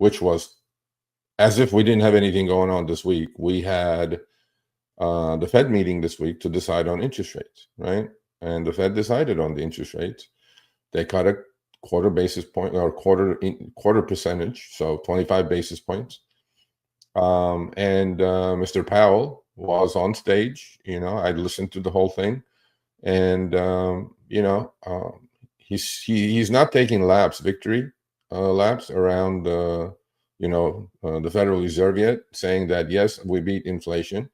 which was as if we didn't have anything going on this week. We had the Fed meeting this week to decide on interest rates, right? And the Fed decided on the interest rates. They cut a quarter basis point or quarter percentage, so 25 basis points. And Mr. Powell was on stage. I listened to the whole thing, and he's not taking victory laps around the Federal Reserve yet, saying that yes, we beat inflation.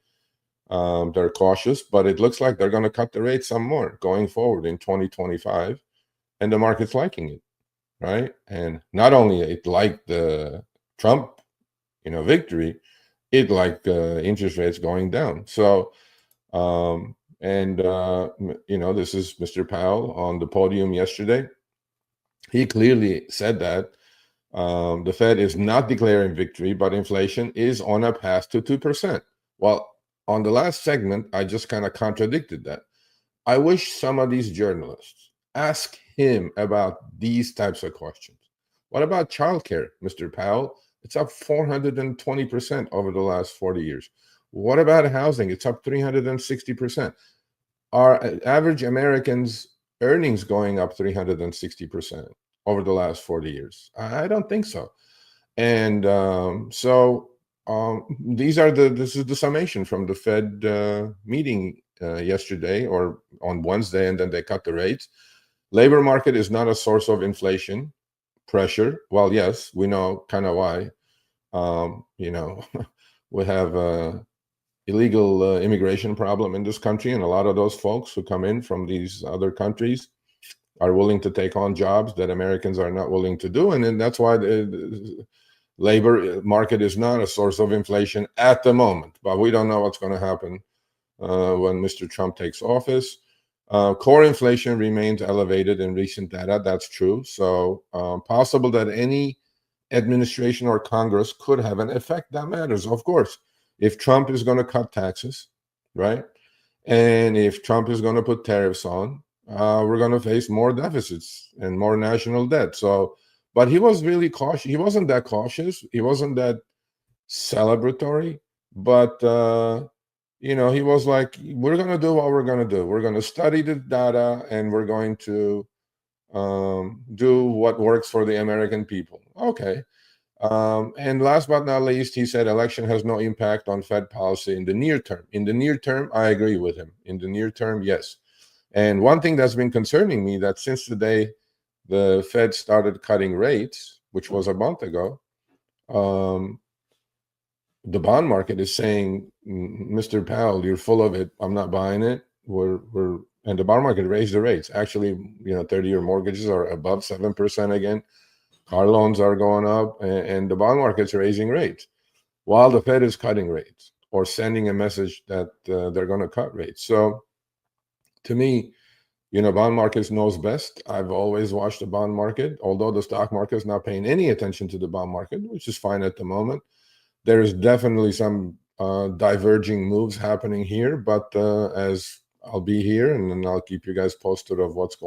They're cautious, but it looks like they're going to cut the rate some more going forward in 2025, and the market's liking it, right? And not only it liked the Trump victory, it liked interest rates going down. So this is Mr. Powell on the podium yesterday. He clearly said that the Fed is not declaring victory, but inflation is on a path to 2%. Well, on the last segment, I just kind of contradicted that. I wish some of these journalists ask him about these types of questions. What about childcare, Mr. Powell? It's up 420% over the last 40 years. What about housing? It's up 360%. Are average Americans' earnings going up 360% over the last 40 years? I don't think so. And this is the summation from the Fed meeting yesterday or on Wednesday, and then they cut the rates. Labor market is not a source of inflation pressure. Well, yes, we know kind of why. We have a illegal immigration problem in this country, and a lot of those folks who come in from these other countries are willing to take on jobs that Americans are not willing to do, and then that's why the labor market is not a source of inflation at the moment. But we don't know what's going to happen when Mr. Trump takes office. Core inflation remains elevated in recent data. That's true. So possible that any administration or Congress could have an effect. That matters, of course. If Trump is going to cut taxes, right? And if Trump is going to put tariffs on, we're going to face more deficits and more national debt. So, but he was really cautious. He wasn't that cautious. He wasn't that celebratory. But he was like, we're going to do what we're going to do. We're going to study the data, and we're going to do what works for the American people. Okay. And last but not least, he said election has no impact on Fed policy in the near term. In the near term, I agree with him. In the near term, yes. And one thing that's been concerning me, that since the day the Fed started cutting rates, which was a month ago, the bond market is saying, Mr. Powell, you're full of it. I'm not buying it. And the bond market raised the rates. Actually, 30-year mortgages are above 7% again. Car loans are going up, and the bond market's raising rates while the Fed is cutting rates or sending a message that they're going to cut rates. So to me, bond markets knows best. I've always watched the bond market, although the stock market is not paying any attention to the bond market, which is fine at the moment. There is definitely some diverging moves happening here, but as I'll be here, and then I'll keep you guys posted of what's going on.